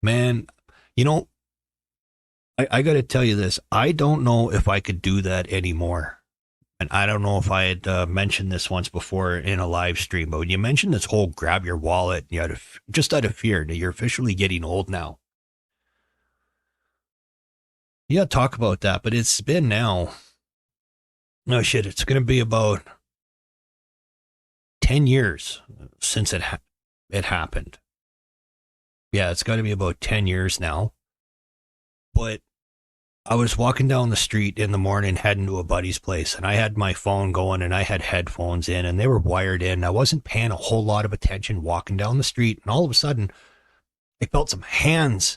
Man, you know, I got to tell you this. I don't know if I could do that anymore. And I don't know if I had mentioned this once before in a live stream, but when you mentioned this whole grab your wallet, just out of fear that you're officially getting old now. Yeah, talk about that. But it's been now, no shit, it's going to be about 10 years since it happened. Yeah, it's got to be about 10 years now. But I was walking down the street in the morning heading to a buddy's place, and I had my phone going and I had headphones in and they were wired in. I wasn't paying a whole lot of attention walking down the street, and all of a sudden I felt some hands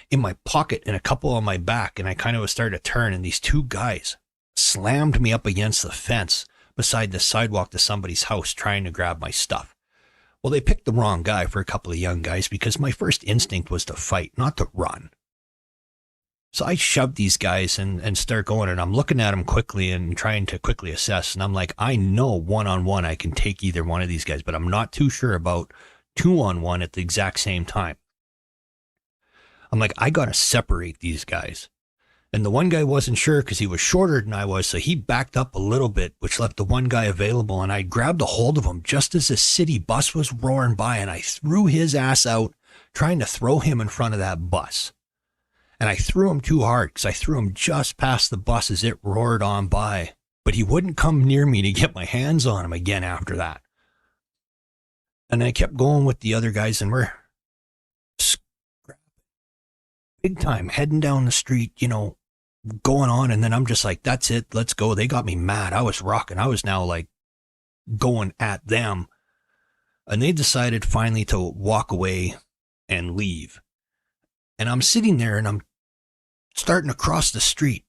in my pocket and a couple on my back, and I kind of started to turn, and these two guys slammed me up against the fence beside the sidewalk to somebody's house trying to grab my stuff. Well, they picked the wrong guy for a couple of young guys because my first instinct was to fight, not to run. So I shoved these guys and start going, and I'm looking at them quickly and trying to quickly assess. And I'm like, I know one-on-one I can take either one of these guys, but I'm not too sure about two-on-one at the exact same time. I'm like, I got to separate these guys. And the one guy wasn't sure because he was shorter than I was, so he backed up a little bit, which left the one guy available, and I grabbed a hold of him just as a city bus was roaring by, and I threw his ass out, trying to throw him in front of that bus. And I threw him too hard because I threw him just past the bus as it roared on by. But he wouldn't come near me to get my hands on him again after that. And I kept going with the other guys, and we're big time heading down the street, going on. And then I'm just like, that's it. Let's go. They got me mad. I was rocking. I was now like going at them. And they decided finally to walk away and leave. And I'm sitting there and I'm starting to cross the street,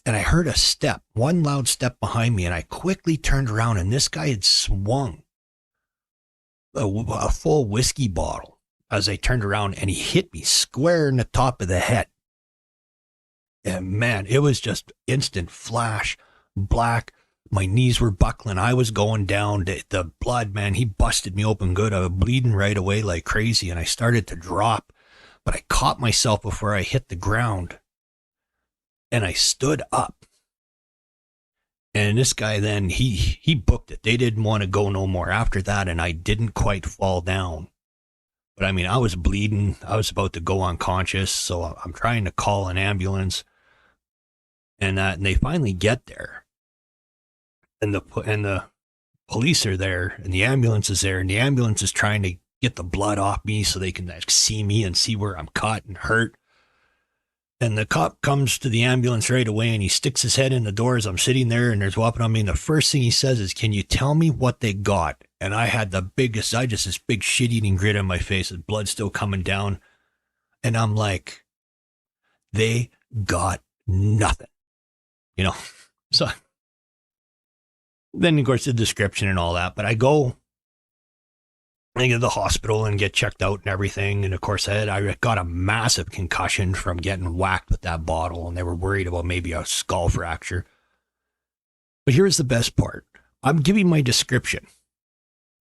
and I heard a step, one loud step behind me, and I quickly turned around, and this guy had swung a full whiskey bottle as I turned around, and he hit me square in the top of the head. And man, it was just instant flash, black. My knees were buckling. I was going down. The blood, man, he busted me open good. I was bleeding right away like crazy, and I started to drop. But I caught myself before I hit the ground, and I stood up. And this guy then, he booked it. They didn't want to go no more after that, and I didn't quite fall down. But I mean, I was bleeding. I was about to go unconscious, so I'm trying to call an ambulance. And they finally get there. And the police are there, and the ambulance is there, and the ambulance is trying to get the blood off me so they can see me and see where I'm cut and hurt. And the cop comes to the ambulance right away, and he sticks his head in the door as I'm sitting there, and there's weapon on me. And the first thing he says is, "Can you tell me what they got?" And I had this big shit-eating grin on my face, with blood still coming down. And I'm like, they got nothing, So then, of course, the description and all that. But I go to the hospital and get checked out and everything. And of course, I got a massive concussion from getting whacked with that bottle, and they were worried about maybe a skull fracture. But here's the best part. I'm giving my description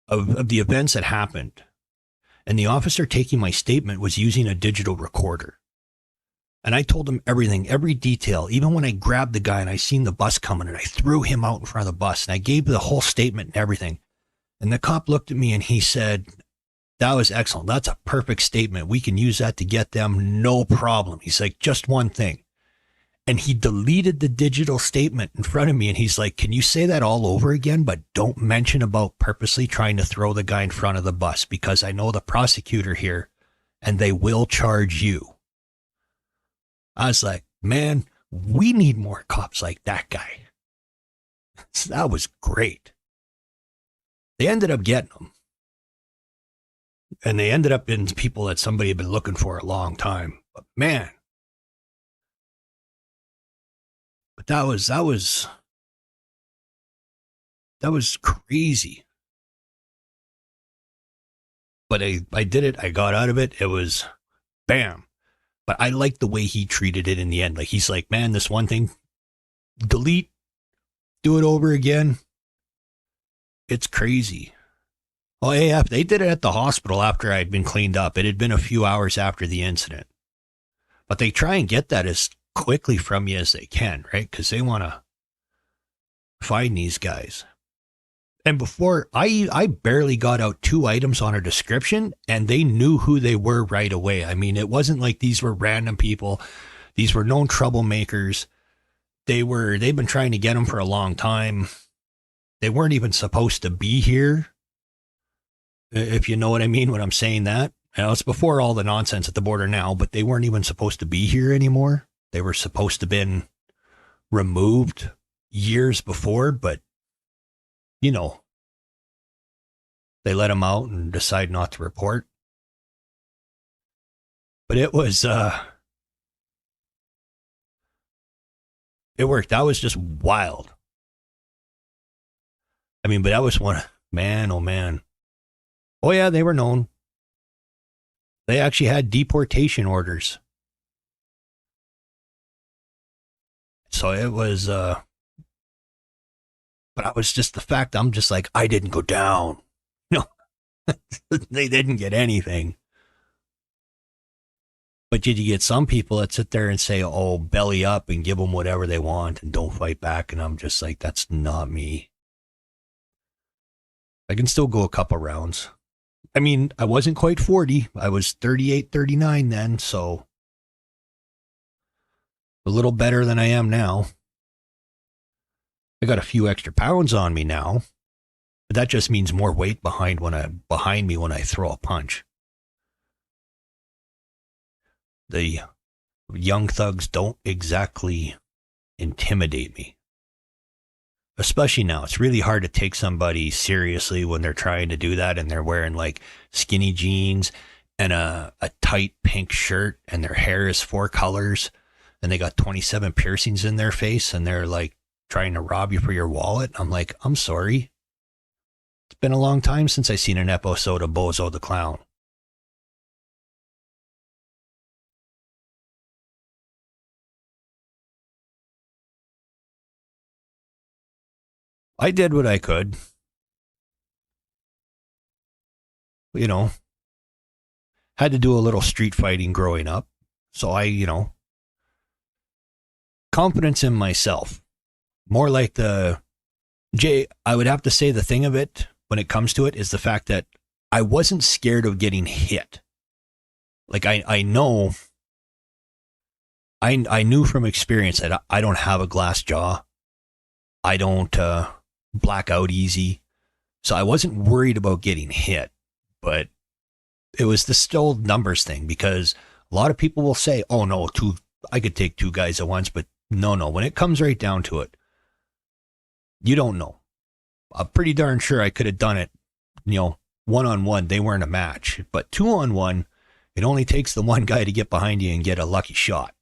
of the events that happened, and the officer taking my statement was using a digital recorder. And I told him everything, every detail, even when I grabbed the guy and I seen the bus coming and I threw him out in front of the bus, and I gave the whole statement and everything. And the cop looked at me and he said, "That was excellent. That's a perfect statement. We can use that to get them, no problem." He's like, "Just one thing." And he deleted the digital statement in front of me, and he's like, "Can you say that all over again, but don't mention about purposely trying to throw the guy in front of the bus, because I know the prosecutor here and they will charge you." I was like, man, we need more cops like that guy. So that was great. They ended up getting them. And they ended up being people that somebody had been looking for a long time. But man, that was crazy. But I did it. I got out of it. It was bam. But I liked the way he treated it in the end. Like, he's like, "Man, this one thing, delete, do it over again." It's crazy. Oh, yeah, they did it at the hospital after I'd been cleaned up. It had been a few hours after the incident. But they try and get that as quickly from you as they can, right? Because they want to find these guys. And before, I barely got out 2 items on a description, and they knew who they were right away. I mean, it wasn't like these were random people. These were known troublemakers. They've been trying to get them for a long time. They weren't even supposed to be here, if you know what I mean when I'm saying that. It's before all the nonsense at the border now, but they weren't even supposed to be here anymore. They were supposed to have been removed years before, but, they let them out and decide not to report. But it was, it worked. That was just wild. I mean, but that was one, man, oh man. Oh yeah, they were known. They actually had deportation orders. So it was, but I was just the fact, I'm just like, I didn't go down. No, they didn't get anything. But did you get some people that sit there and say, oh, belly up and give them whatever they want and don't fight back? And I'm just like, that's not me. I can still go a couple rounds. I mean, I wasn't quite 40. I was 38, 39 then, so a little better than I am now. I got a few extra pounds on me now, but that just means more weight behind me when I throw a punch. The young thugs don't exactly intimidate me. Especially now, it's really hard to take somebody seriously when they're trying to do that and they're wearing like skinny jeans and a tight pink shirt and their hair is 4 colors and they got 27 piercings in their face and they're like trying to rob you for your wallet. I'm like, I'm sorry. It's been a long time since I've seen an episode of Bozo the Clown. I did what I could. Had to do a little street fighting growing up. So confidence in myself. More like I would have to say the thing of it when it comes to it is the fact that I wasn't scared of getting hit. Like I know, I knew from experience that I don't have a glass jaw. I don't black out easy. So I wasn't worried about getting hit, but it was the still numbers thing because a lot of people will say, oh no, I could take 2 guys at once, but no, when it comes right down to it, you don't know. I'm pretty darn sure I could have done it, 1-on-1, they weren't a match, but 2-on-1, it only takes the one guy to get behind you and get a lucky shot.